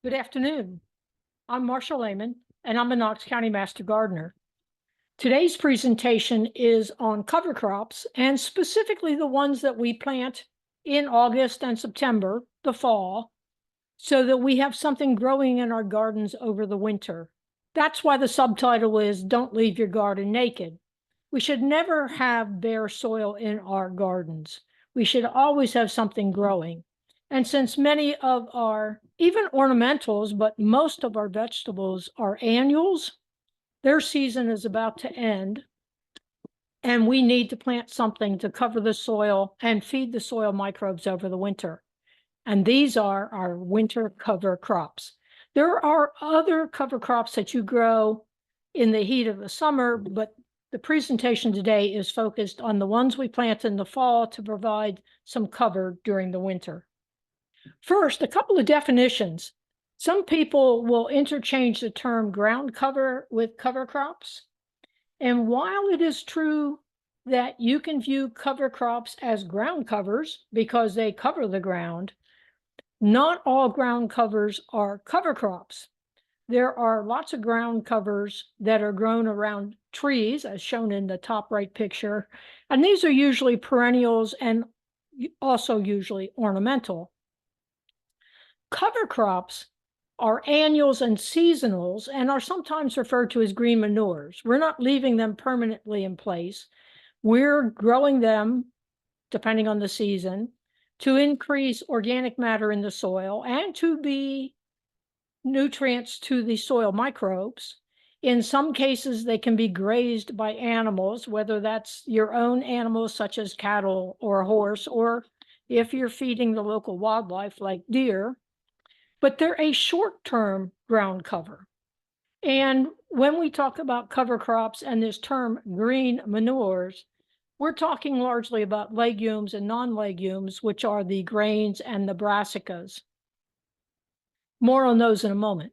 Good afternoon. I'm Marsha Lehman, and I'm a Knox County Master Gardener. Today's presentation is on cover crops, and specifically the ones that we plant in August and September, the fall, so that we have something growing in our gardens over the winter. That's why the subtitle is Don't Leave Your Garden Naked. We should never have bare soil in our gardens. We should always have something growing. And since many of our, even ornamentals, but most of our vegetables are annuals, their season is about to end. And we need to plant something to cover the soil and feed the soil microbes over the winter. And these are our winter cover crops. There are other cover crops that you grow in the heat of the summer, but the presentation today is focused on the ones we plant in the fall to provide some cover during the winter. First, a couple of definitions. Some people will interchange the term ground cover with cover crops. And while it is true that you can view cover crops as ground covers because they cover the ground, not all ground covers are cover crops. There are lots of ground covers that are grown around trees, as shown in the top right picture, and these are usually perennials and also usually ornamental. Cover crops are annuals and seasonals and are sometimes referred to as green manures. We're not leaving them permanently in place. We're growing them, depending on the season, to increase organic matter in the soil and to be nutrients to the soil microbes. In some cases, they can be grazed by animals, whether that's your own animals, such as cattle or a horse, or if you're feeding the local wildlife like deer. But they're a short-term ground cover. And when we talk about cover crops and this term green manures, we're talking largely about legumes and non-legumes, which are the grains and the brassicas. More on those in a moment.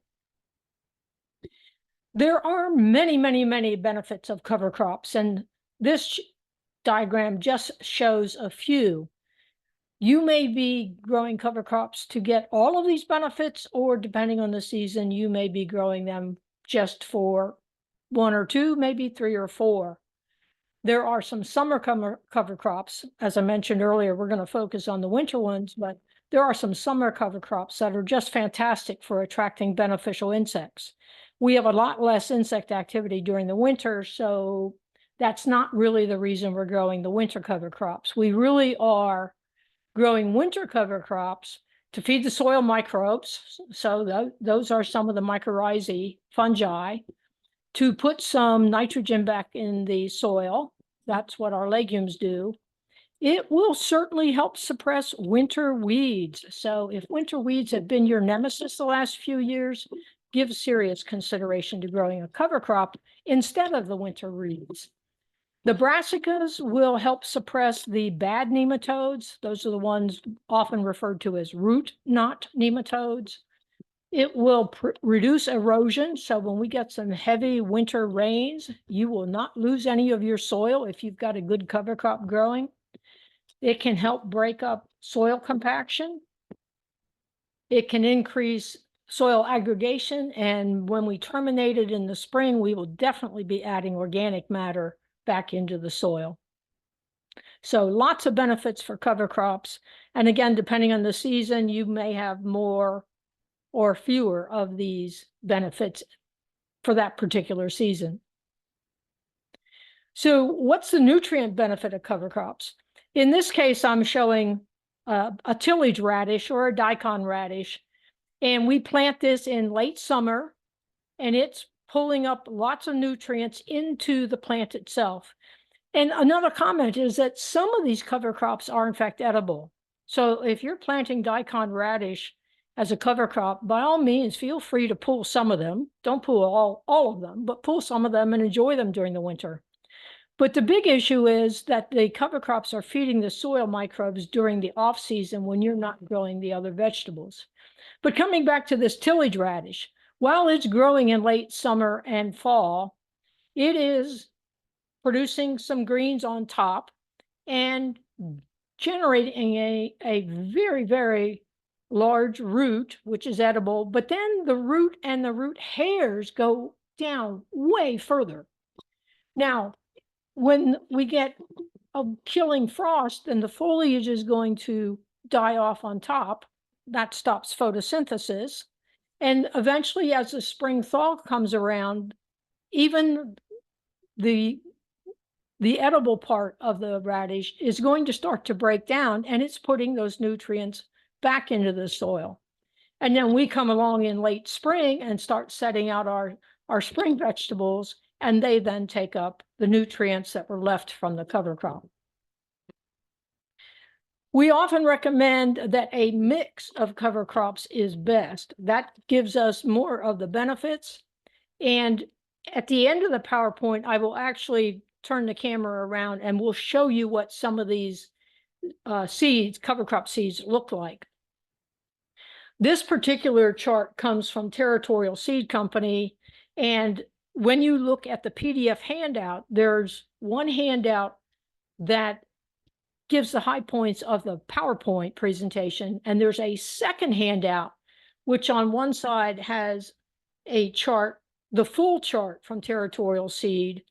There are many, many, many benefits of cover crops, and this diagram just shows a few. You may be growing cover crops to get all of these benefits, or depending on the season, you may be growing them just for one or two, maybe three or four. There are some summer cover crops. As I mentioned earlier, we're going to focus on the winter ones, but there are some summer cover crops that are just fantastic for attracting beneficial insects. We have a lot less insect activity during the winter, so that's not really the reason we're growing the winter cover crops. We really are growing winter cover crops to feed the soil microbes. So those are some of the mycorrhizae, fungi, to put some nitrogen back in the soil. That's what our legumes do. It will certainly help suppress winter weeds. So if winter weeds have been your nemesis the last few years, give serious consideration to growing a cover crop instead of the winter weeds. The brassicas will help suppress the bad nematodes. Those are the ones often referred to as root knot nematodes. It will reduce erosion. So when we get some heavy winter rains, you will not lose any of your soil if you've got a good cover crop growing. It can help break up soil compaction. It can increase soil aggregation. And when we terminate it in the spring, we will definitely be adding organic matter back into the soil. So lots of benefits for cover crops. And again, depending on the season, you may have more or fewer of these benefits for that particular season. So what's the nutrient benefit of cover crops? In this case, I'm showing a tillage radish or a daikon radish, and we plant this in late summer, and it's pulling up lots of nutrients into the plant itself. And another comment is that some of these cover crops are in fact edible. So if you're planting daikon radish as a cover crop, by all means, feel free to pull some of them. Don't pull all of them, but pull some of them and enjoy them during the winter. But the big issue is that the cover crops are feeding the soil microbes during the off season when you're not growing the other vegetables. But coming back to this tillage radish, while it's growing in late summer and fall, it is producing some greens on top and generating a very, very large root, which is edible, but then the root and the root hairs go down way further. Now, when we get a killing frost, then the foliage is going to die off on top. That stops photosynthesis. And eventually, as the spring thaw comes around, even the edible part of the radish is going to start to break down, and it's putting those nutrients back into the soil. And then we come along in late spring and start setting out our spring vegetables, and they then take up the nutrients that were left from the cover crop. We often recommend that a mix of cover crops is best. That gives us more of the benefits. And at the end of the PowerPoint, I will actually turn the camera around and we'll show you what some of these seeds, cover crop seeds, look like. This particular chart comes from Territorial Seed Company. And when you look at the PDF handout, there's one handout that gives the high points of the PowerPoint presentation. And there's a second handout, which on one side has a chart, the full chart from Territorial Seed,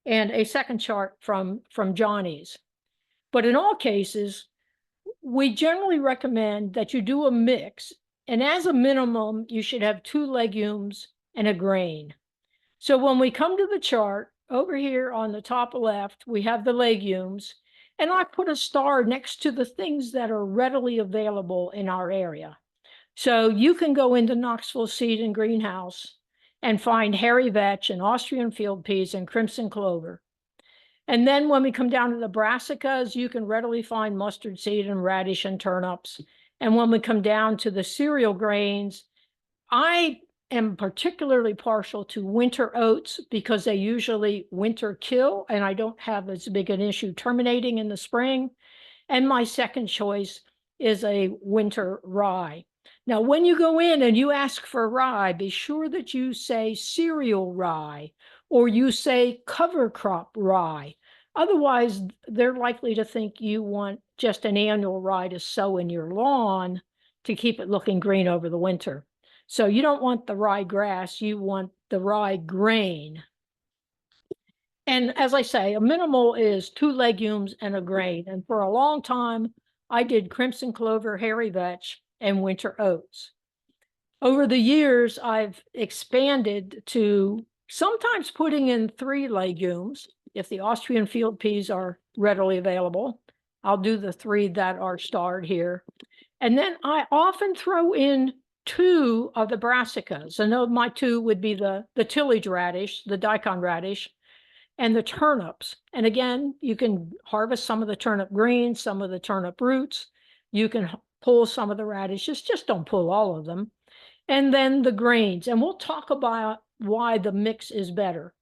and a second chart from Johnny's. But in all cases, we generally recommend that you do a mix. And as a minimum, you should have 2 legumes and a grain. So when we come to the chart, over here on the top left, we have the legumes. And I put a star next to the things that are readily available in our area. So you can go into Knoxville Seed and Greenhouse and find hairy vetch and Austrian field peas and crimson clover. And then when we come down to the brassicas, you can readily find mustard seed and radish and turnips. And when we come down to the cereal grains, I am particularly partial to winter oats because they usually winter kill, and I don't have as big an issue terminating in the spring. And my second choice is a winter rye. Now, when you go in and you ask for rye, be sure that you say cereal rye or you say cover crop rye. Otherwise, they're likely to think you want just an annual rye to sow in your lawn to keep it looking green over the winter. So you don't want the rye grass, you want the rye grain. And as I say, a minimal is 2 legumes and a grain. And for a long time, I did crimson clover, hairy vetch, and winter oats. Over the years, I've expanded to sometimes putting in 3 legumes. If the Austrian field peas are readily available, I'll do the 3 that are starred here. And then I often throw in 2 of the brassicas. And my 2 would be the tillage radish, the daikon radish, and the turnips. And again, you can harvest some of the turnip greens, some of the turnip roots. You can pull some of the radishes, just don't pull all of them. And then the grains. And we'll talk about why the mix is better.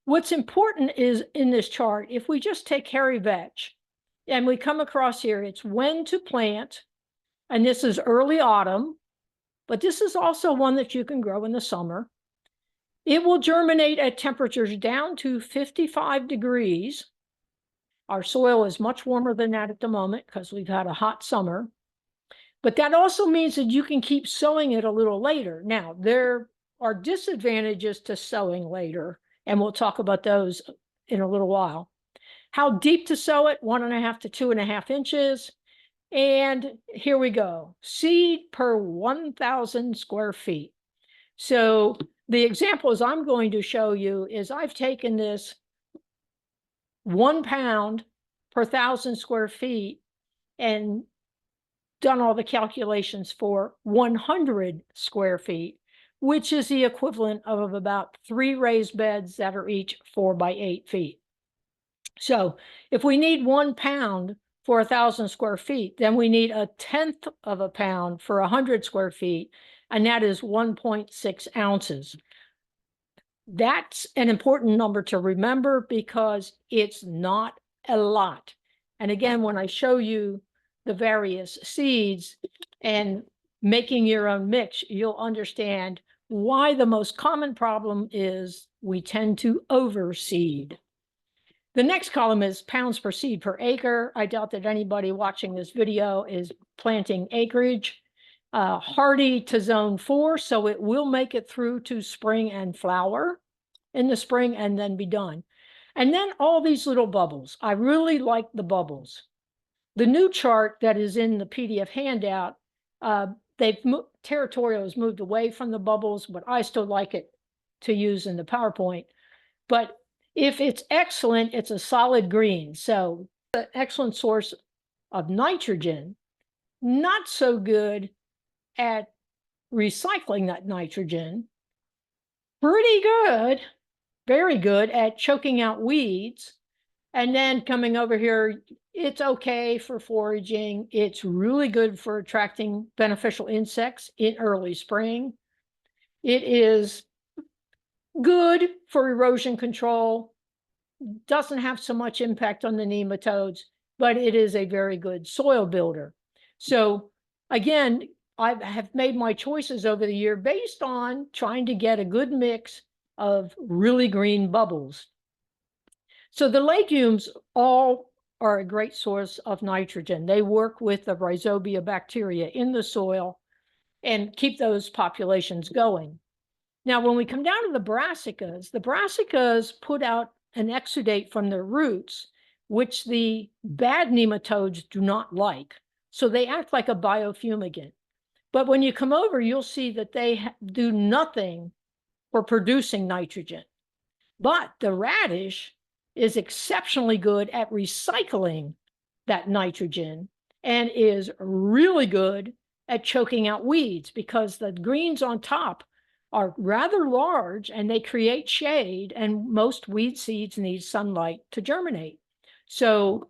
What's important is in this chart, if we just take hairy vetch and we come across here, it's when to plant. And this is early autumn, but this is also one that you can grow in the summer. It will germinate at temperatures down to 55 degrees. Our soil is much warmer than that at the moment because we've had a hot summer. But that also means that you can keep sowing it a little later. Now, there are disadvantages to sowing later, and we'll talk about those in a little while. How deep to sow it? 1.5 to 2.5 inches. And here we go. Seed per 1,000 square feet. So the examples I'm going to show you is I've taken this 1 pound per 1,000 square feet and done all the calculations for 100 square feet, which is the equivalent of about 3 raised beds that are each 4 by 8 feet. So if we need 1 pound for 1,000 square feet, then we need 1/10 of a pound for 100 square feet, and that is 1.6 ounces. That's an important number to remember because it's not a lot. And again, when I show you the various seeds and making your own mix, you'll understand why the most common problem is we tend to overseed. The next column is pounds per seed per acre. I doubt that anybody watching this video is planting acreage. hardy to zone 4, so it will make it through to spring and flower in the spring and then be done. And then all these little bubbles. I really like the bubbles. The new chart that is in the PDF handout, Territorial has moved away from the bubbles, but I still like it to use in the PowerPoint. But if it's excellent, it's a solid green. So an excellent source of nitrogen, not so good at recycling that nitrogen, pretty good, very good at choking out weeds. And then coming over here, it's okay for foraging. It's really good for attracting beneficial insects in early spring. It is good for erosion control, doesn't have so much impact on the nematodes, but it is a very good soil builder. So again, I have made my choices over the year based on trying to get a good mix of really green bubbles. So the legumes all are a great source of nitrogen. They work with the rhizobia bacteria in the soil and keep those populations going. Now, when we come down to the brassicas put out an exudate from their roots, which the bad nematodes do not like. So they act like a biofumigant. But when you come over, you'll see that they do nothing for producing nitrogen. But the radish is exceptionally good at recycling that nitrogen and is really good at choking out weeds because the greens on top are rather large and they create shade, and most weed seeds need sunlight to germinate. So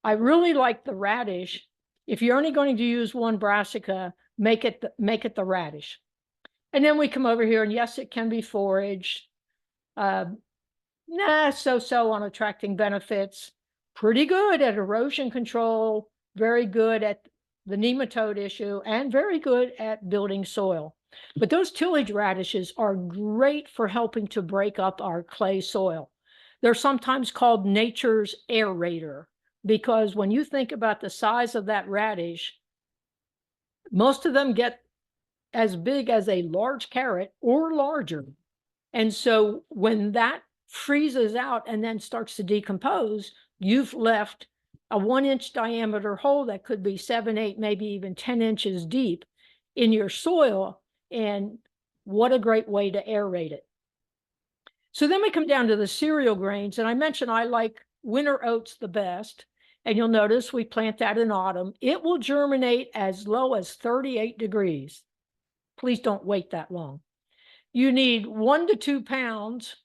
I really like the radish. If you're only going to use one brassica, make it the radish. And then we come over here, and yes, it can be foraged. So on attracting benefits. Pretty good at erosion control, very good at the nematode issue, and very good at building soil. But those tillage radishes are great for helping to break up our clay soil. They're sometimes called nature's aerator, because when you think about the size of that radish, most of them get as big as a large carrot or larger. And so when that freezes out and then starts to decompose, you've left a 1-inch diameter hole that could be 7, 8, maybe even 10 inches deep in your soil. And what a great way to aerate it. So then we come down to the cereal grains. And I mentioned I like winter oats the best. And you'll notice we plant that in autumn. It will germinate as low as 38 degrees. Please don't wait that long. You need 1 to 2 pounds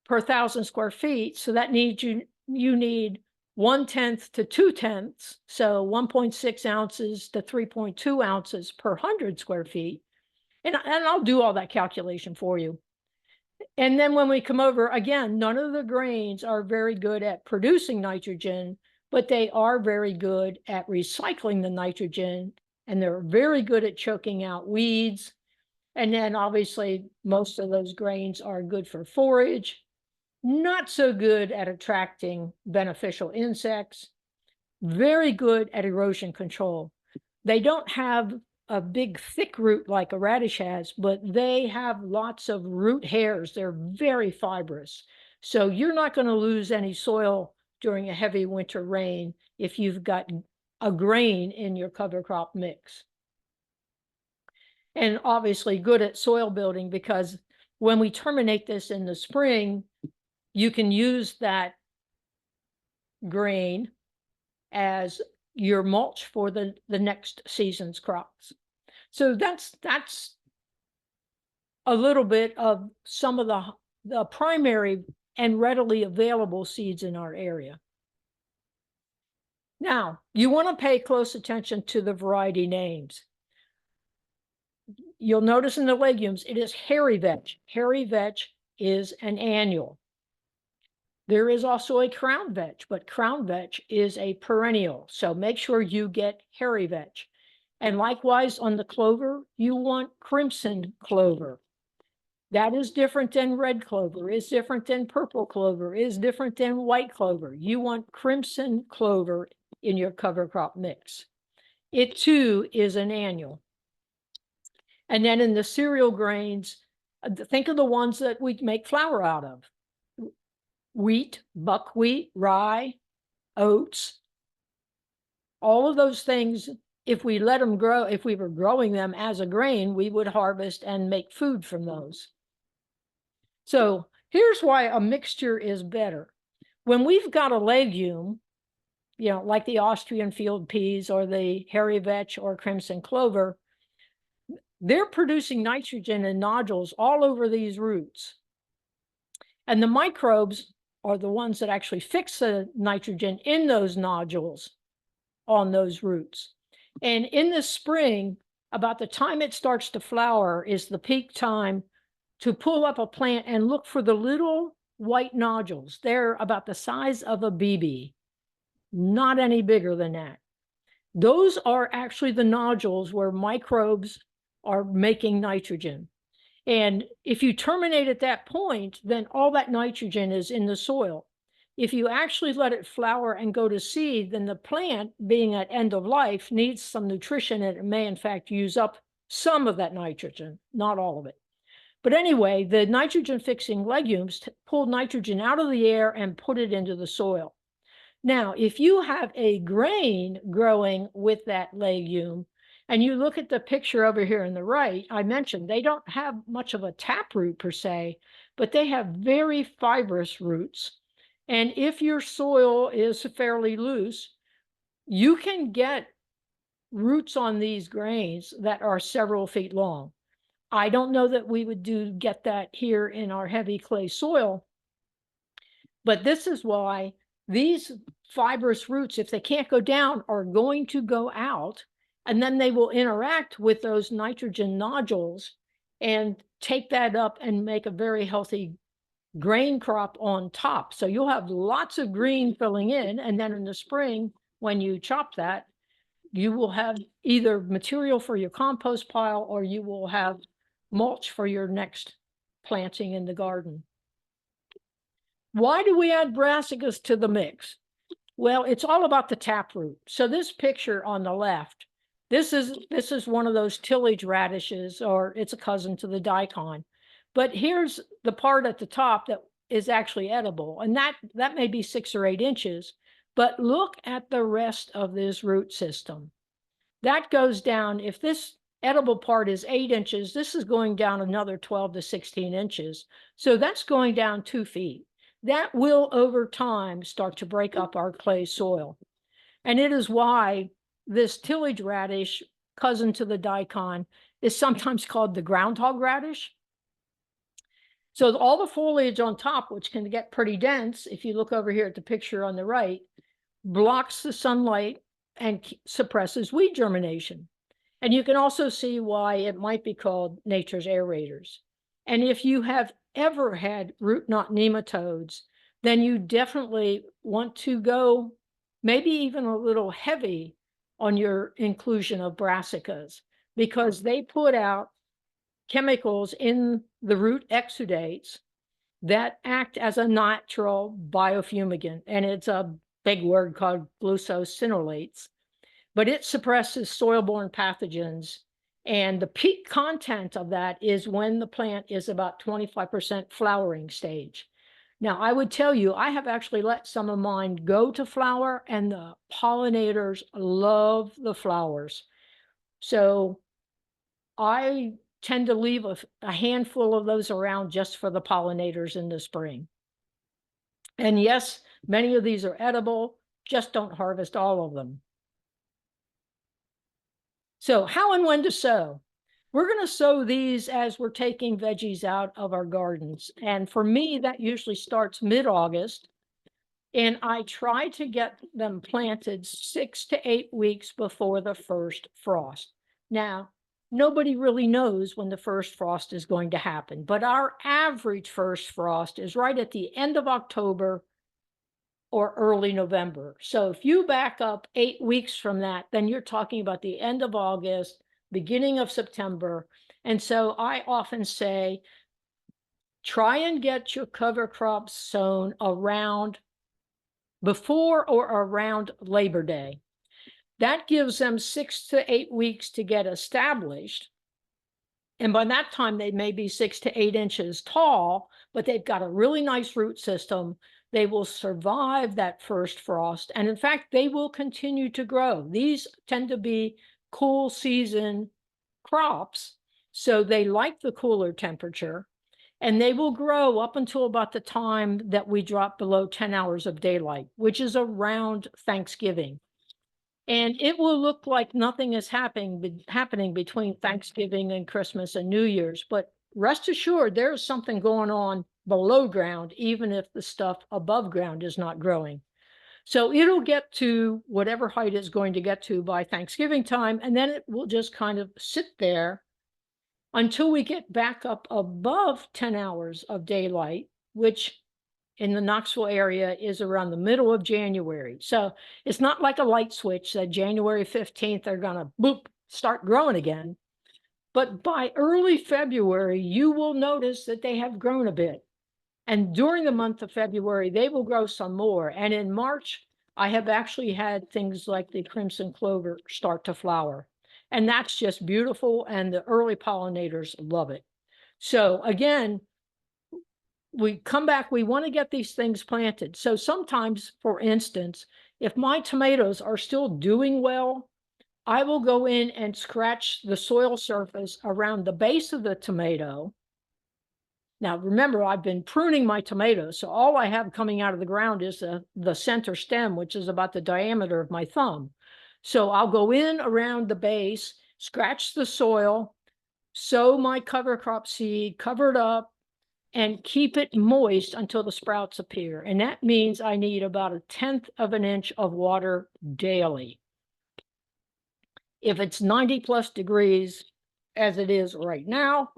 per 1,000 square feet. So that needs you need 1/10 to 2/10, so 1.6 ounces to 3.2 ounces per 100 square feet. And I'll do all that calculation for you. And then when we come over, again, none of the grains are very good at producing nitrogen, but they are very good at recycling the nitrogen, and they're very good at choking out weeds. And then obviously most of those grains are good for forage, not so good at attracting beneficial insects, very good at erosion control. They don't have a big thick root like a radish has, but they have lots of root hairs. They're very fibrous. So you're not going to lose any soil during a heavy winter rain if you've got a grain in your cover crop mix. And obviously good at soil building, because when we terminate this in the spring, you can use that grain as your mulch for the next season's crops. So that's a little bit of some of the primary and readily available seeds in our area. Now, you want to pay close attention to the variety names. You'll notice in the legumes, it is hairy vetch. Hairy vetch is an annual. There is also a crown vetch, but crown vetch is a perennial. So make sure you get hairy vetch. And likewise on the clover, you want crimson clover. That is different than red clover, is different than purple clover, is different than white clover. You want crimson clover in your cover crop mix. It too is an annual. And then in the cereal grains, think of the ones that we make flour out of. Wheat, buckwheat, rye, oats, all of those things, if we let them grow, if we were growing them as a grain, we would harvest and make food from those. So here's why a mixture is better. When we've got a legume, like the Austrian field peas or the hairy vetch or crimson clover, they're producing nitrogen and nodules all over these roots. And the microbes are the ones that actually fix the nitrogen in those nodules on those roots. And in the spring, about the time it starts to flower is the peak time to pull up a plant and look for the little white nodules. They're about the size of a BB, not any bigger than that. Those are actually the nodules where microbes are making nitrogen. And if you terminate at that point, then all that nitrogen is in the soil. If you actually let it flower and go to seed, then the plant, being at end of life, needs some nutrition, and it may in fact use up some of that nitrogen, not all of it. But anyway, the nitrogen fixing legumes pull nitrogen out of the air and put it into the soil. Now, if you have a grain growing with that legume, and you look at the picture over here on the right, I mentioned they don't have much of a taproot per se, but they have very fibrous roots. And if your soil is fairly loose, you can get roots on these grains that are several feet long. I don't know that we would get that here in our heavy clay soil, but this is why these fibrous roots, if they can't go down, are going to go out, and then they will interact with those nitrogen nodules and take that up and make a very healthy grain crop on top. So you'll have lots of green filling in, and then in the spring, when you chop that, you will have either material for your compost pile, or you will have mulch for your next planting in the garden. Why do we add brassicas to the mix? Well, it's all about the taproot. So this picture on the left, this is one of those tillage radishes, or it's a cousin to the daikon. But here's the part at the top that is actually edible, and that may be 6 or 8 inches. But look at the rest of this root system. That goes down, if this edible part is 8 inches, this is going down another 12 to 16 inches. So that's going down 2 feet. That will, over time, start to break up our clay soil. And it is why this tillage radish, cousin to the daikon, is sometimes called the groundhog radish. So all the foliage on top, which can get pretty dense, if you look over here at the picture on the right, blocks the sunlight and suppresses weed germination. And you can also see why it might be called nature's aerators. And if you have ever had root knot nematodes, then you definitely want to go maybe even a little heavy on your inclusion of brassicas, because they put out chemicals in the root exudates that act as a natural biofumigant. And it's a big word called glucosinolates, but it suppresses soil-borne pathogens. And the peak content of that is when the plant is about 25% flowering stage. Now, I would tell you, I have actually let some of mine go to flower, and the pollinators love the flowers. So I tend to leave a handful of those around just for the pollinators in the spring. And yes, many of these are edible, just don't harvest all of them. So how and when to sow? We're going to sow these as we're taking veggies out of our gardens. And for me, that usually starts mid-August. And I try to get them planted 6 to 8 weeks before the first frost. Now, nobody really knows when the first frost is going to happen, but our average first frost is right at the end of October or early November. So if you back up 8 weeks from that, then you're talking about the end of August, beginning of September. And so I often say, try and get your cover crops sown around before or around Labor Day. That gives them 6 to 8 weeks to get established. And by that time, they may be 6 to 8 inches tall, but they've got a really nice root system. They will survive that first frost. And in fact, they will continue to grow. These tend to be cool season crops, so they like the cooler temperature. And they will grow up until about the time that we drop below 10 hours of daylight, which is around Thanksgiving. And it will look like nothing is happening between Thanksgiving and Christmas and New Year's, but rest assured there's something going on below ground, even if the stuff above ground is not growing. So it'll get to whatever height it's going to get to by Thanksgiving time, and then it will just kind of sit there until we get back up above 10 hours of daylight, which in the Knoxville area is around the middle of January. So it's not like a light switch that January 15th, they're gonna boop, start growing again. But by early February, you will notice that they have grown a bit. And during the month of February, they will grow some more. And in March, I have actually had things like the crimson clover start to flower. And that's just beautiful. And the early pollinators love it. So again, we come back, we want to get these things planted. So sometimes, for instance, if my tomatoes are still doing well, I will go in and scratch the soil surface around the base of the tomato. Now, remember, I've been pruning my tomatoes, so all I have coming out of the ground is the center stem, which is about the diameter of my thumb. So I'll go in around the base, scratch the soil, sow my cover crop seed, cover it up, and keep it moist until the sprouts appear. And that means I need about 1/10 of an inch of water daily. If it's 90+ degrees, as it is right now,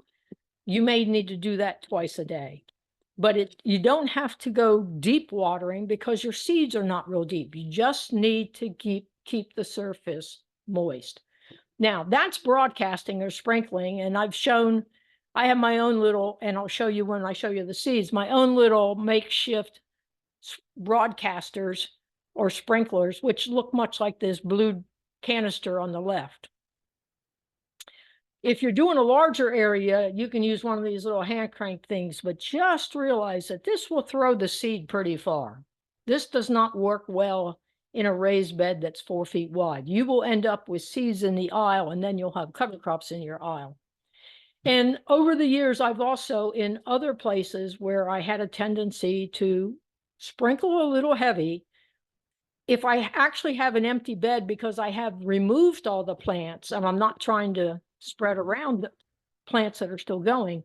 you may need to do that twice a day. But you don't have to go deep watering because your seeds are not real deep. You just need to keep the surface moist. Now, that's broadcasting or sprinkling, and I have my own little, and I'll show you when I show you the seeds, my own little makeshift broadcasters or sprinklers, which look much like this blue canister on the left. If you're doing a larger area, you can use one of these little hand crank things, but just realize that this will throw the seed pretty far. This does not work well in a raised bed that's 4 feet wide. You will end up with seeds in the aisle, and then you'll have cover crops in your aisle. And over the years, I've also, in other places where I had a tendency to sprinkle a little heavy, if I actually have an empty bed because I have removed all the plants and I'm not trying to spread around the plants that are still going,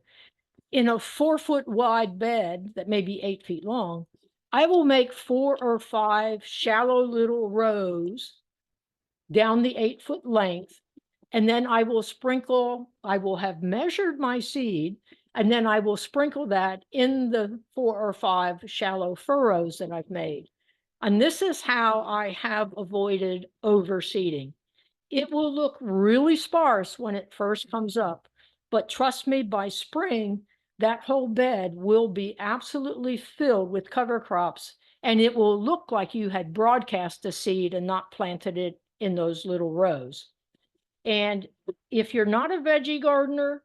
in a 4-foot wide bed that may be 8 feet long, I will make 4 or 5 shallow little rows down the 8-foot length. And then I will have measured my seed, and then I will sprinkle that in the 4 or 5 shallow furrows that I've made. And this is how I have avoided overseeding. It will look really sparse when it first comes up, but trust me, by spring, that whole bed will be absolutely filled with cover crops, and it will look like you had broadcast the seed and not planted it in those little rows. And if you're not a veggie gardener,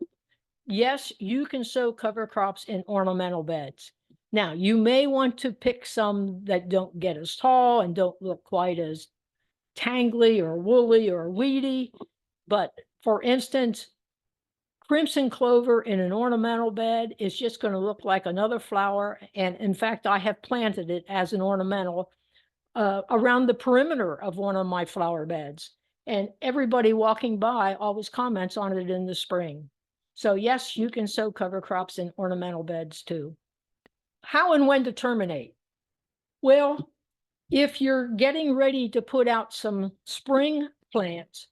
yes, you can sow cover crops in ornamental beds. Now, you may want to pick some that don't get as tall and don't look quite as tangly or woolly or weedy. But for instance, crimson clover in an ornamental bed is just going to look like another flower. And in fact, I have planted it as an ornamental around the perimeter of one of my flower beds. And everybody walking by always comments on it in the spring. So yes, you can sow cover crops in ornamental beds too. How and when to terminate? Well, if you're getting ready to put out some spring plants,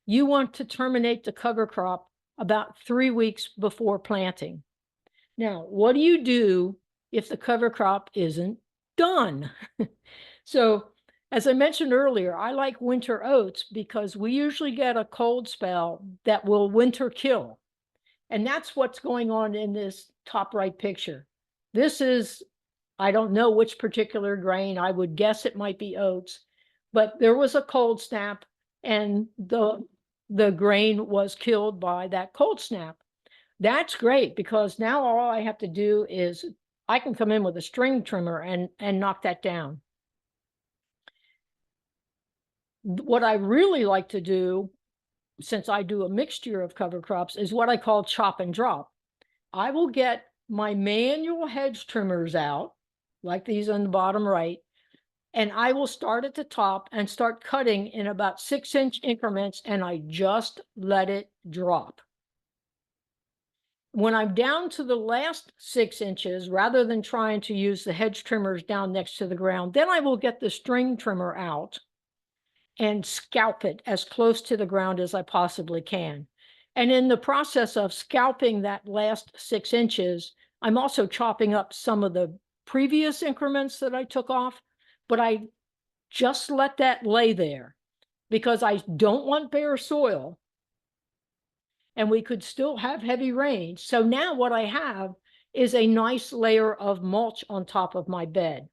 you want to terminate the cover crop about 3 weeks before planting. Now, what do you do if the cover crop isn't done? So, as I mentioned earlier, I like winter oats because we usually get a cold spell that will winter kill. And that's what's going on in this top right picture. This is, I don't know which particular grain. I would guess it might be oats, but there was a cold snap and the grain was killed by that cold snap. That's great, because now all I have to do is I can come in with a string trimmer and knock that down. What I really like to do, since I do a mixture of cover crops, is what I call chop and drop. I will get my manual hedge trimmers out, like these on the bottom right, and I will start at the top and start cutting in about 6-inch increments, and I just let it drop. When I'm down to the last 6 inches, rather than trying to use the hedge trimmers down next to the ground, then I will get the string trimmer out and scalp it as close to the ground as I possibly can. And in the process of scalping that last 6 inches, I'm also chopping up some of the previous increments that I took off, but I just let that lay there because I don't want bare soil, and we could still have heavy rains. So now what I have is a nice layer of mulch on top of my bed.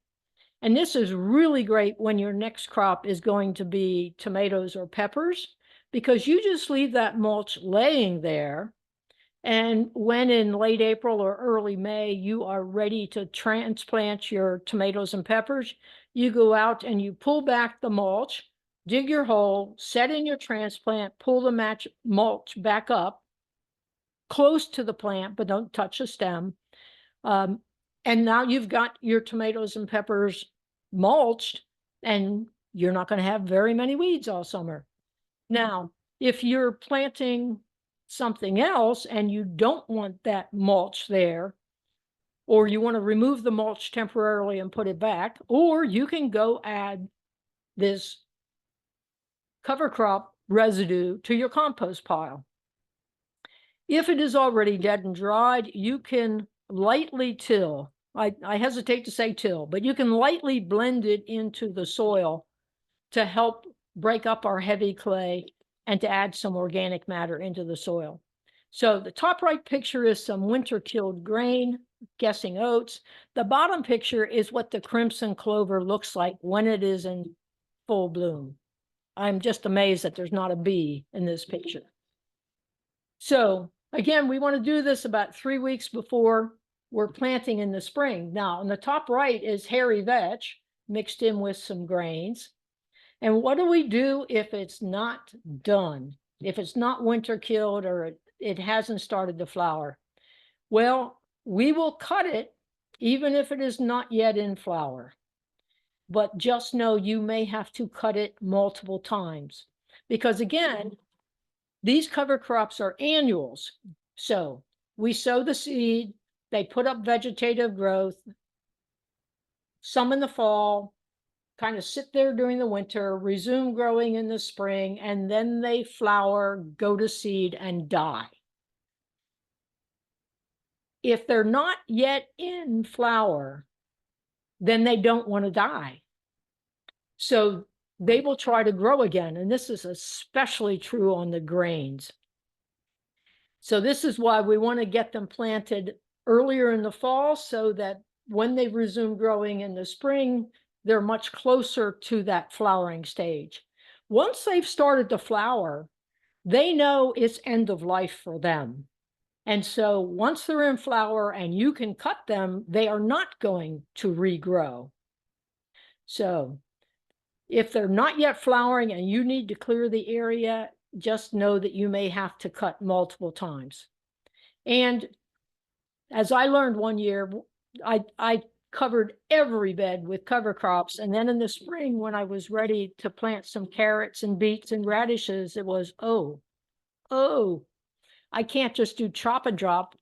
And this is really great when your next crop is going to be tomatoes or peppers, because you just leave that mulch laying there. And when in late April or early May, you are ready to transplant your tomatoes and peppers, you go out and you pull back the mulch, dig your hole, set in your transplant, pull the mulch back up close to the plant, but don't touch the stem. And now you've got your tomatoes and peppers mulched, and you're not going to have very many weeds all summer. Now, if you're planting something else and you don't want that mulch there, or you want to remove the mulch temporarily and put it back, or you can go add this cover crop residue to your compost pile. If it is already dead and dried, you can lightly till. I hesitate to say till, but you can lightly blend it into the soil to help break up our heavy clay and to add some organic matter into the soil. So the top right picture is some winter-killed grain, guessing oats. The bottom picture is what the crimson clover looks like when it is in full bloom. I'm just amazed that there's not a bee in this picture. So again, we want to do this about 3 weeks before we're planting in the spring. Now, on the top right is hairy vetch mixed in with some grains. And what do we do if it's not done? If it's not winter killed or it hasn't started to flower? Well, we will cut it even if it is not yet in flower. But just know you may have to cut it multiple times, because again, these cover crops are annuals. So we sow the seed, they put up vegetative growth, some in the fall, kind of sit there during the winter, resume growing in the spring, and then they flower, go to seed, and die. If they're not yet in flower, then they don't want to die. So they will try to grow again. And this is especially true on the grains. So this is why we want to get them planted earlier in the fall, so that when they resume growing in the spring, they're much closer to that flowering stage. Once they've started to flower, they know it's end of life for them. And so once they're in flower and you can cut them, they are not going to regrow. So if they're not yet flowering and you need to clear the area, just know that you may have to cut multiple times. And as I learned one year, I covered every bed with cover crops. And then in the spring, when I was ready to plant some carrots and beets and radishes, it was, oh, I can't just do chop and drop.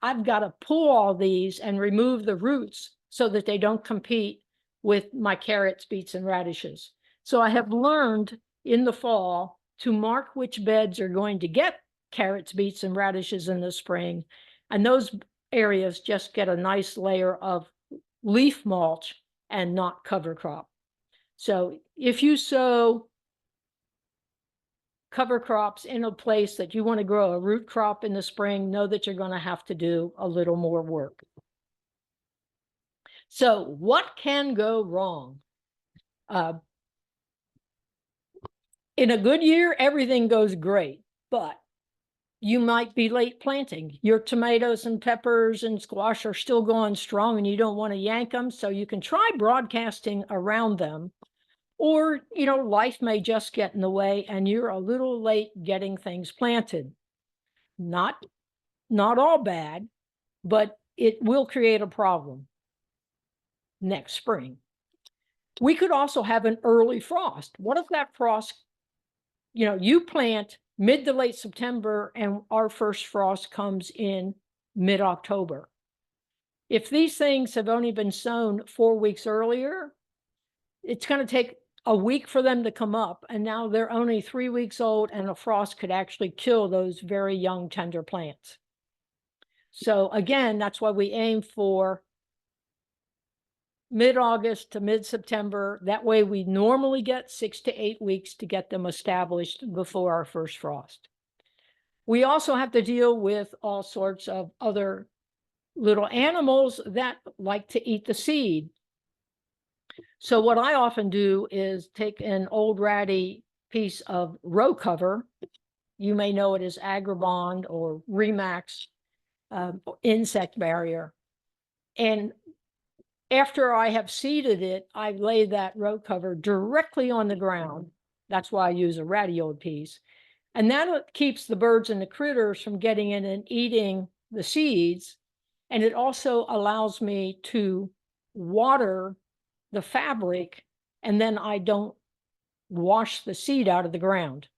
I've got to pull all these and remove the roots so that they don't compete with my carrots, beets, and radishes. So I have learned in the fall to mark which beds are going to get carrots, beets, and radishes in the spring. And those areas just get a nice layer of leaf mulch and not cover crop. So if you sow cover crops in a place that you want to grow a root crop in the spring, know that you're going to have to do a little more work. So what can go wrong? In a good year, everything goes great, but you might be late planting. Your tomatoes and peppers and squash are still going strong and you don't want to yank them. So you can try broadcasting around them. Or, life may just get in the way and you're a little late getting things planted. Not all bad, but it will create a problem next spring. We could also have an early frost. What if that frost, you plant mid to late September and our first frost comes in mid-October? If these things have only been sown 4 weeks earlier, it's going to take a week for them to come up, and now they're only 3 weeks old, and a frost could actually kill those very young, tender plants. So again, that's why we aim for mid-August to mid-September. That way we normally get 6 to 8 weeks to get them established before our first frost. We also have to deal with all sorts of other little animals that like to eat the seed. So what I often do is take an old ratty piece of row cover. You may know it as Agribond or Remax insect barrier. And after I have seeded it, I lay that row cover directly on the ground. That's why I use a ratty old piece. And that keeps the birds and the critters from getting in and eating the seeds. And it also allows me to water the fabric, and then I don't wash the seed out of the ground.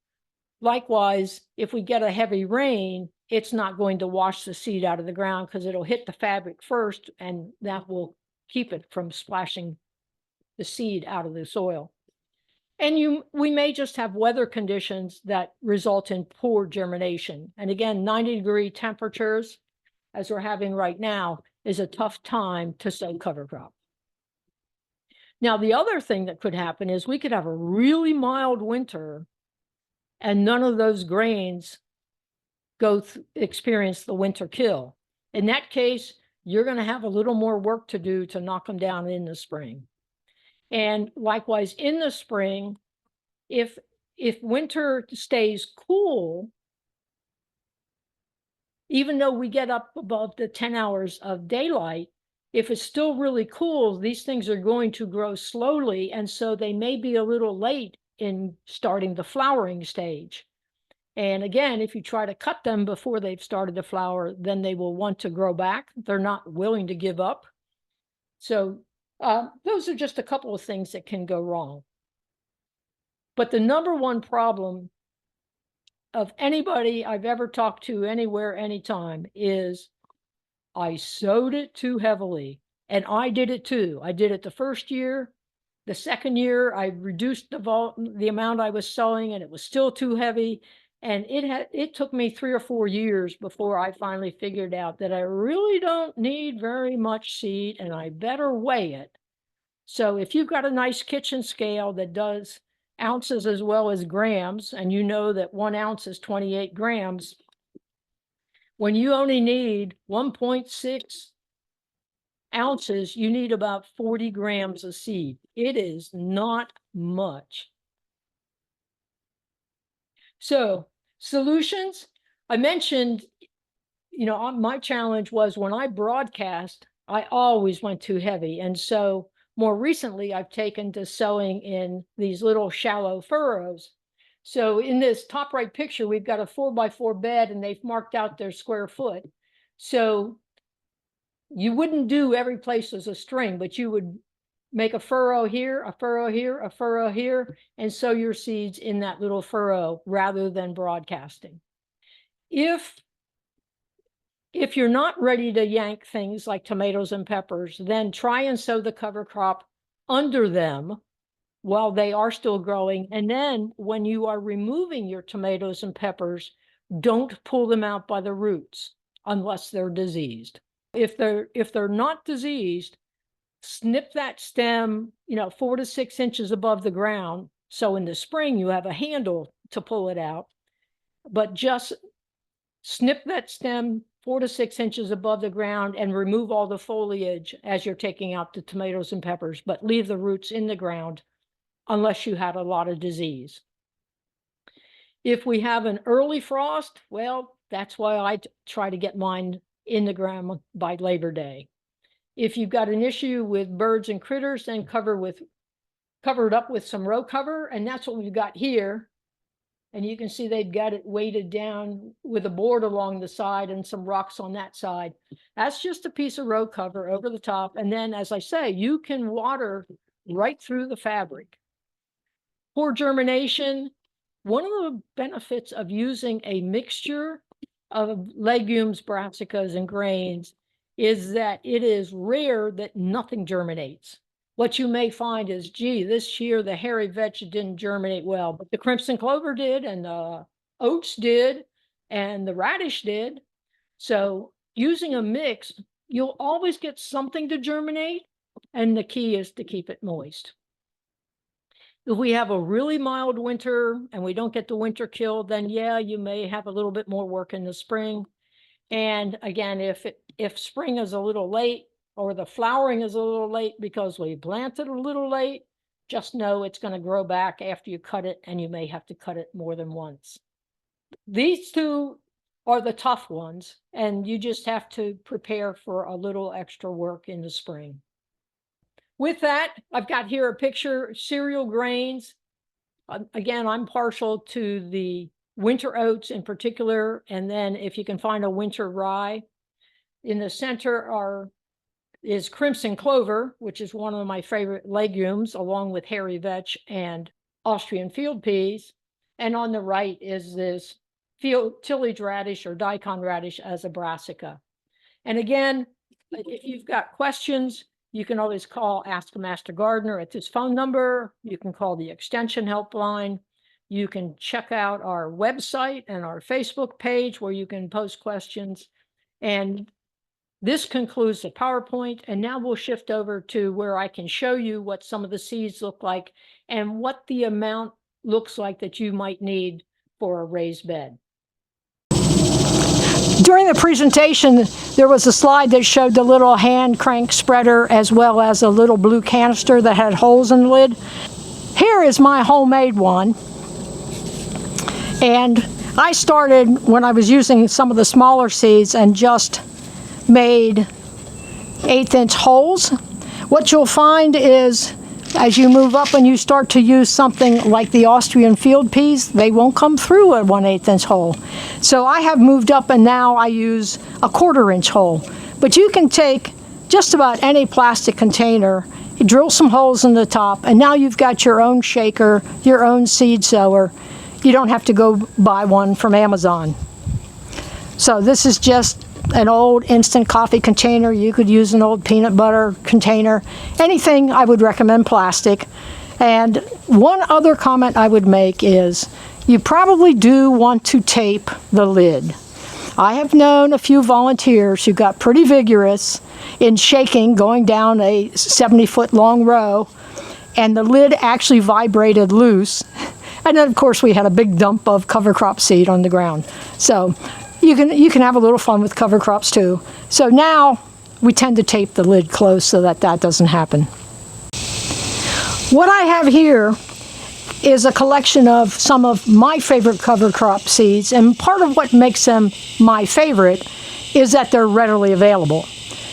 Likewise, if we get a heavy rain, it's not going to wash the seed out of the ground because it'll hit the fabric first, and that will keep it from splashing the seed out of the soil. And we may just have weather conditions that result in poor germination. And again, 90-degree temperatures, as we're having right now, is a tough time to sow cover crop. Now, the other thing that could happen is we could have a really mild winter and none of those grains experience the winter kill. In that case, you're going to have a little more work to do to knock them down in the spring. And likewise, in the spring, if winter stays cool, even though we get up above the 10 hours of daylight, if it's still really cool, these things are going to grow slowly, and so they may be a little late in starting the flowering stage. And again, if you try to cut them before they've started to flower, then they will want to grow back. They're not willing to give up. So those are just a couple of things that can go wrong. But the number one problem of anybody I've ever talked to anywhere, anytime, is I sowed it too heavily. And I did it too. I did it the first year. The second year, I reduced the amount I was sowing, and it was still too heavy. And it took me 3 or 4 years before I finally figured out that I really don't need very much seed, and I better weigh it. So if you've got a nice kitchen scale that does ounces as well as grams, and you know that 1 ounce is 28 grams, when you only need 1.6 ounces, you need about 40 grams of seed. It is not much. So solutions, I mentioned, my challenge was when I broadcast, I always went too heavy. And so more recently, I've taken to sowing in these little shallow furrows. So in this top right picture, we've got a 4x4 bed, and they've marked out their square foot. So you wouldn't do every place as a string, but you would make a furrow here, a furrow here, a furrow here, and sow your seeds in that little furrow rather than broadcasting. If you're not ready to yank things like tomatoes and peppers, then try and sow the cover crop under them while they are still growing. And then when you are removing your tomatoes and peppers, don't pull them out by the roots unless they're diseased. If they're not diseased, snip that stem, 4 to 6 inches above the ground. So in the spring, you have a handle to pull it out, but just snip that stem 4 to 6 inches above the ground and remove all the foliage as you're taking out the tomatoes and peppers, but leave the roots in the ground unless you had a lot of disease. If we have an early frost, well, that's why I try to get mine in the ground by Labor Day. If you've got an issue with birds and critters, then cover it up with some row cover, and that's what we've got here. And you can see they've got it weighted down with a board along the side and some rocks on that side. That's just a piece of row cover over the top. And then, as I say, you can water right through the fabric. For germination, one of the benefits of using a mixture of legumes, brassicas, and grains is that it is rare that nothing germinates. What you may find is, gee, this year the hairy vetch didn't germinate well, but the crimson clover did, and the oats did, and the radish did. So using a mix, you'll always get something to germinate, and the key is to keep it moist. If we have a really mild winter and we don't get the winter kill, then yeah, you may have a little bit more work in the spring. And again, if spring is a little late, or the flowering is a little late because we planted a little late, just know it's going to grow back after you cut it, and you may have to cut it more than once. These two are the tough ones, and you just have to prepare for a little extra work in the spring. With that, I've got here a picture, cereal grains. Again, I'm partial to the winter oats in particular, and then if you can find a winter rye. In the center is crimson clover, which is one of my favorite legumes, along with hairy vetch and Austrian field peas. And on the right is this tillage radish or daikon radish as a brassica. And again, if you've got questions, you can always call Ask a Master Gardener at this phone number. You can call the extension helpline. You can check out our website and our Facebook page where you can post questions. And this concludes the PowerPoint, and now we'll shift over to where I can show you what some of the seeds look like and what the amount looks like that you might need for a raised bed. During the presentation, there was a slide that showed the little hand crank spreader as well as a little blue canister that had holes in the lid. Here is my homemade one. And I started when I was using some of the smaller seeds and just made 1/8" holes. What you'll find is as you move up and you start to use something like the Austrian field peas, they won't come through a 1/8" hole. So I have moved up and now I use a 1/4" hole. But you can take just about any plastic container, you drill some holes in the top, and now you've got your own shaker, your own seed sower. You don't have to go buy one from Amazon. So this is just an old instant coffee container. You could use an old peanut butter container. Anything, I would recommend plastic. And one other comment I would make is you probably do want to tape the lid. I have known a few volunteers who got pretty vigorous in shaking going down a 70-foot long row, and the lid actually vibrated loose. And then of course we had a big dump of cover crop seed on the ground. So you can have a little fun with cover crops too. So now we tend to tape the lid close so that that doesn't happen. What I have here is a collection of some of my favorite cover crop seeds, and part of what makes them my favorite is that they're readily available.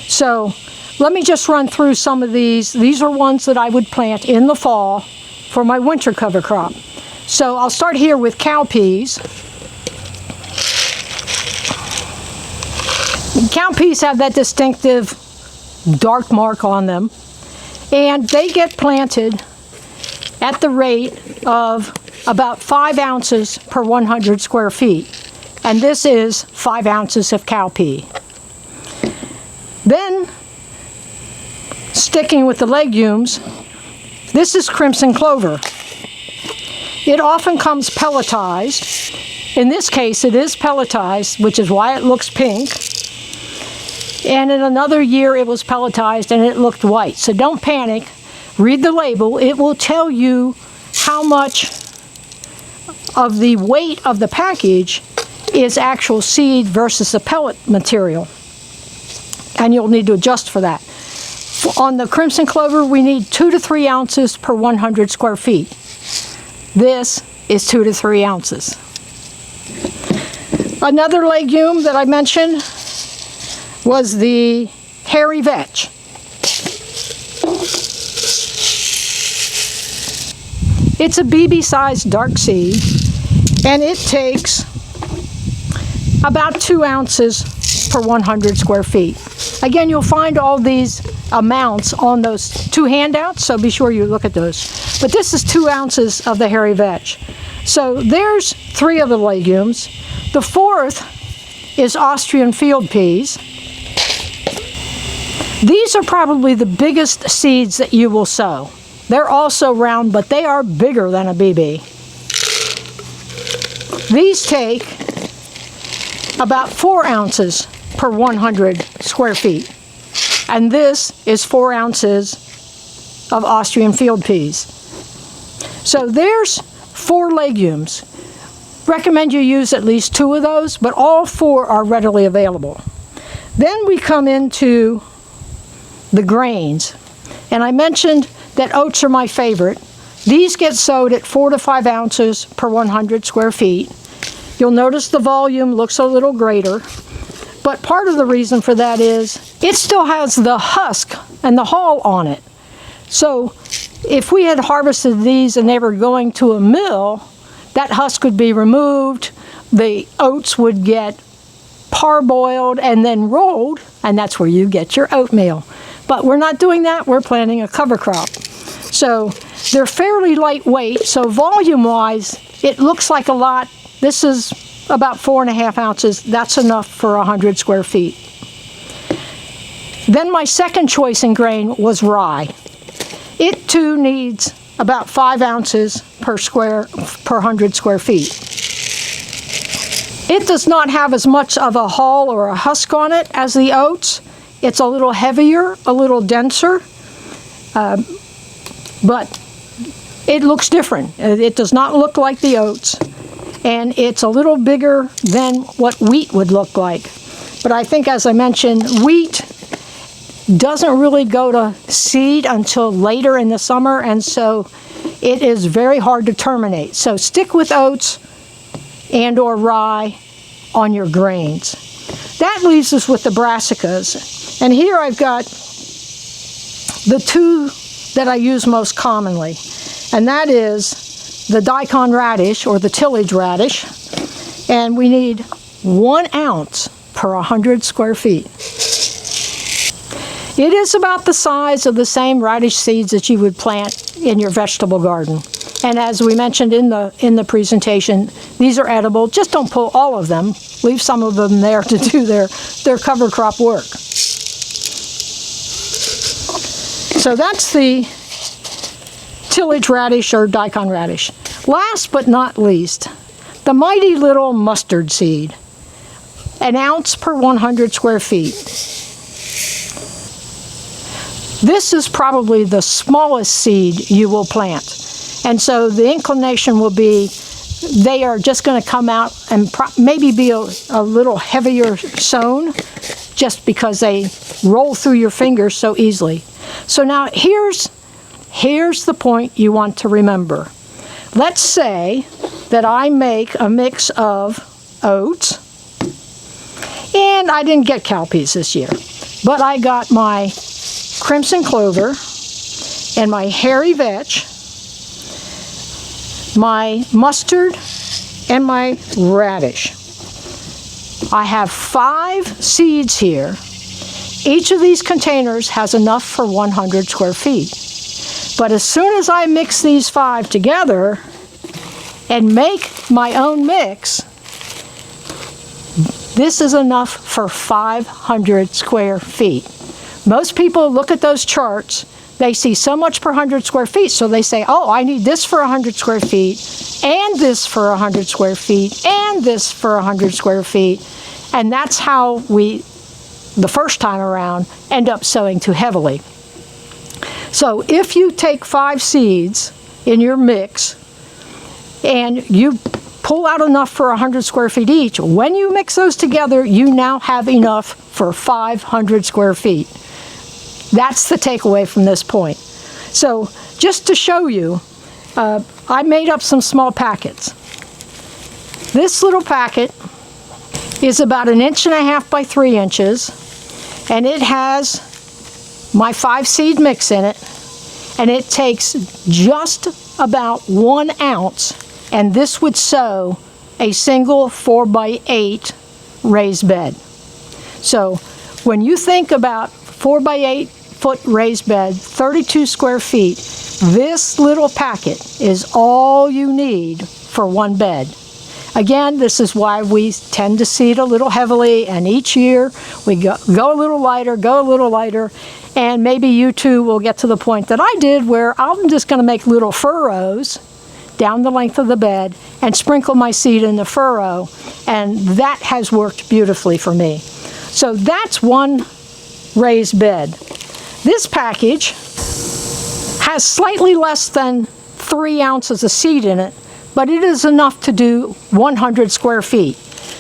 So let me just run through some of these. These are ones that I would plant in the fall for my winter cover crop. So I'll start here with cowpeas. Cowpeas have that distinctive dark mark on them, and they get planted at the rate of about 5 ounces per 100 square feet. And this is 5 ounces of cowpea. Then, sticking with the legumes, this is crimson clover. It often comes pelletized. In this case, it is pelletized, which is why it looks pink. And in another year, it was pelletized and it looked white. So don't panic. Read the label. It will tell you how much of the weight of the package is actual seed versus the pellet material. And you'll need to adjust for that. On the crimson clover, we need 2 to 3 ounces per 100 square feet. This is 2 to 3 ounces. Another legume that I mentioned was the hairy vetch. It's a BB-sized dark seed, and it takes about 2 ounces per 100 square feet. Again, you'll find all these amounts on those 2 handouts, so be sure you look at those. But this is 2 ounces of the hairy vetch. So there's 3 of the legumes. The 4th is Austrian field peas. These are probably the biggest seeds that you will sow. They're also round, but they are bigger than a BB. These take about 4 ounces per 100 square feet. And this is 4 ounces of Austrian field peas. So there's 4 legumes. Recommend you use at least 2 of those, but all 4 are readily available. Then we come into the grains. And I mentioned that oats are my favorite. These get sowed at 4 to 5 ounces per 100 square feet. You'll notice the volume looks a little greater, but part of the reason for that is it still has the husk and the hull on it. So if we had harvested these and they were going to a mill, that husk would be removed, the oats would get parboiled and then rolled, and that's where you get your oatmeal. But we're not doing that, we're planting a cover crop. So they're fairly lightweight, so volume-wise, it looks like a lot. This is about 4.5 ounces. That's enough for 100 square feet. Then my second choice in grain was rye. It too needs about 5 ounces per 100 square feet. It does not have as much of a hull or a husk on it as the oats. It's a little heavier, a little denser, but it looks different. It does not look like the oats, and it's a little bigger than what wheat would look like. But I think, as I mentioned, wheat doesn't really go to seed until later in the summer, and so it is very hard to terminate. So stick with oats and or rye on your grains. That leaves us with the brassicas. And here I've got the 2 that I use most commonly, and that is the daikon radish, or the tillage radish, and we need 1 ounce per 100 square feet. It is about the size of the same radish seeds that you would plant in your vegetable garden. And as we mentioned in the presentation, these are edible. Just don't pull all of them. Leave some of them there to do their cover crop work. So that's the tillage radish or daikon radish. Last but not least, the mighty little mustard seed. 1 ounce per 100 square feet. This is probably the smallest seed you will plant. And so the inclination will be they are just going to come out and maybe be a little heavier sown, just because they roll through your fingers so easily. So now here's the point you want to remember. Let's say that I make a mix of oats, and I didn't get cowpeas this year, but I got my crimson clover and my hairy vetch, my mustard, and my radish. I have 5 seeds here. Each of these containers has enough for 100 square feet. But as soon as I mix these 5 together and make my own mix, this is enough for 500 square feet. Most people look at those charts, they see so much per 100 square feet, so they say, oh, I need this for 100 square feet, and this for 100 square feet, and this for 100 square feet. And that's how we, the first time around, end up sowing too heavily. So if you take 5 seeds in your mix, and you pull out enough for 100 square feet each, when you mix those together, you now have enough for 500 square feet. That's the takeaway from this point. So just to show you, I made up some small packets. This little packet is about 1.5 inches by 3 inches, and it has my 5-seed mix in it, and it takes just about 1 ounce, and this would sow a single 4x8 raised bed. So when you think about 4x8 foot raised bed, 32 square feet, this little packet is all you need for one bed. Again, this is why we tend to seed a little heavily, and each year we go a little lighter, and maybe you too will get to the point that I did, where I'm just going to make little furrows down the length of the bed and sprinkle my seed in the furrow, and that has worked beautifully for me. So that's one raised bed. This package has slightly less than 3 ounces of seed in it, but it is enough to do 100 square feet.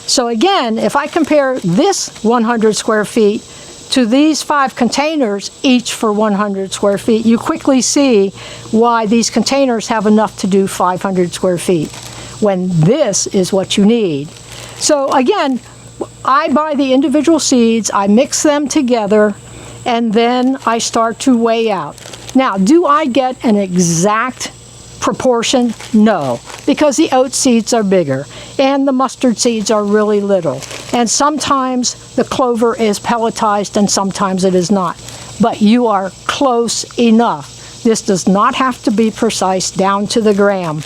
So again, if I compare this 100 square feet to these 5 containers, each for 100 square feet, you quickly see why these containers have enough to do 500 square feet, when this is what you need. So again, I buy the individual seeds, I mix them together, and then I start to weigh out. Now, do I get an exact proportion? No, because the oat seeds are bigger and the mustard seeds are really little, and sometimes the clover is pelletized and sometimes it is not, but you are close enough. This does not have to be precise down to the gram.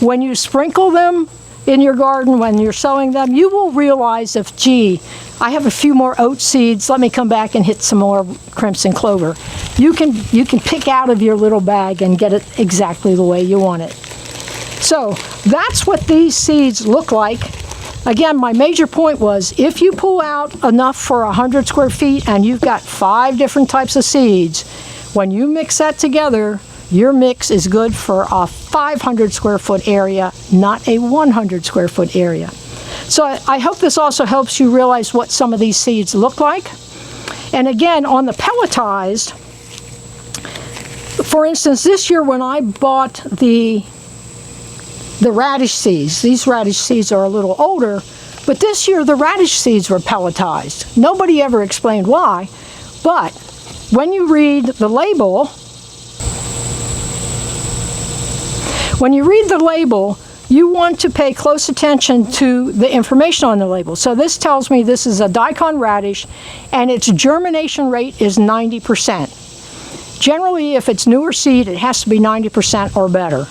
When you sprinkle them in your garden, when you're sowing them, you will realize, if, gee, I have a few more oat seeds, let me come back and hit some more crimson clover. You can pick out of your little bag and get it exactly the way you want it. So that's what these seeds look like. Again, my major point was, if you pull out enough for 100 square feet and you've got 5 different types of seeds, when you mix that together, your mix is good for a 500 square foot area, not a 100 square foot area. So I hope this also helps you realize what some of these seeds look like. And again, on the pelletized, for instance, this year when I bought the radish seeds, these radish seeds are a little older, but this year the radish seeds were pelletized. Nobody ever explained why, but when you read the label, you want to pay close attention to the information on the label. So this tells me this is a daikon radish and its germination rate is 90%. Generally, if it's newer seed, it has to be 90% or better.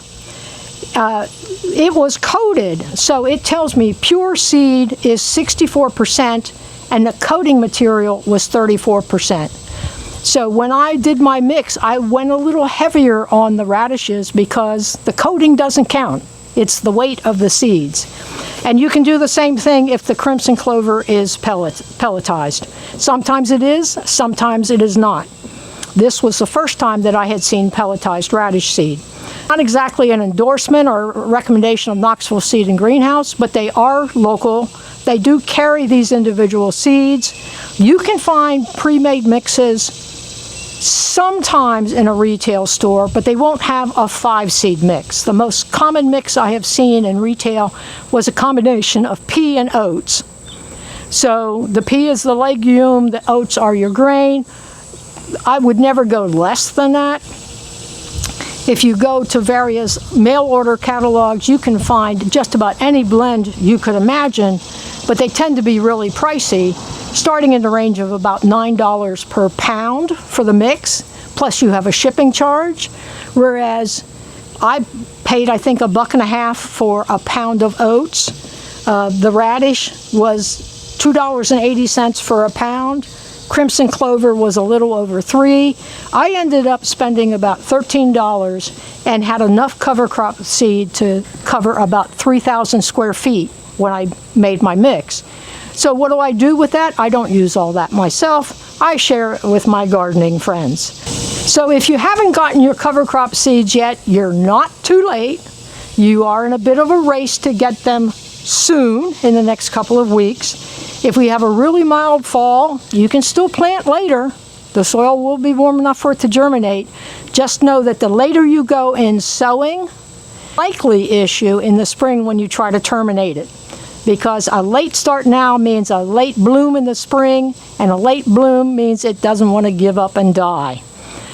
It was coated, so it tells me pure seed is 64% and the coating material was 34%. So when I did my mix, I went a little heavier on the radishes because the coating doesn't count. It's the weight of the seeds. And you can do the same thing if the crimson clover is pelletized. Sometimes it is, sometimes it is not. This was the first time that I had seen pelletized radish seed. Not exactly an endorsement or recommendation of Knoxville Seed and Greenhouse, but they are local. They do carry these individual seeds. You can find pre-made mixes sometimes in a retail store, but they won't have a 5-seed mix. The most common mix I have seen in retail was a combination of pea and oats. So the pea is the legume, the oats are your grain. I would never go less than that. If you go to various mail order catalogs, you can find just about any blend you could imagine, but they tend to be really pricey, starting in the range of about $9 per pound for the mix, plus you have a shipping charge, whereas I paid, I think, $1.50 for a pound of oats. The radish was $2.80 for a pound. Crimson clover was a little over $3. I ended up spending about $13 and had enough cover crop seed to cover about 3,000 square feet when I made my mix. So what do I do with that? I don't use all that myself. I share it with my gardening friends. So if you haven't gotten your cover crop seeds yet, you're not too late. You are in a bit of a race to get them soon, in the next couple of weeks. If we have a really mild fall, you can still plant later. The soil will be warm enough for it to germinate. Just know that the later you go in sowing, likely issue in the spring when you try to terminate it. because a late start now means a late bloom in the spring, and a late bloom means it doesn't want to give up and die.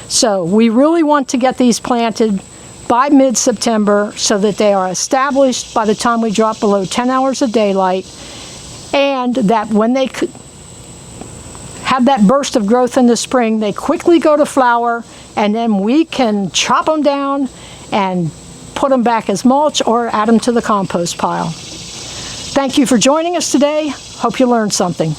So we really want to get these planted by mid-September so that they are established by the time we drop below 10 hours of daylight, and that when they have that burst of growth in the spring, they quickly go to flower, and then we can chop them down and put them back as mulch or add them to the compost pile. Thank you for joining us today. Hope you learned something.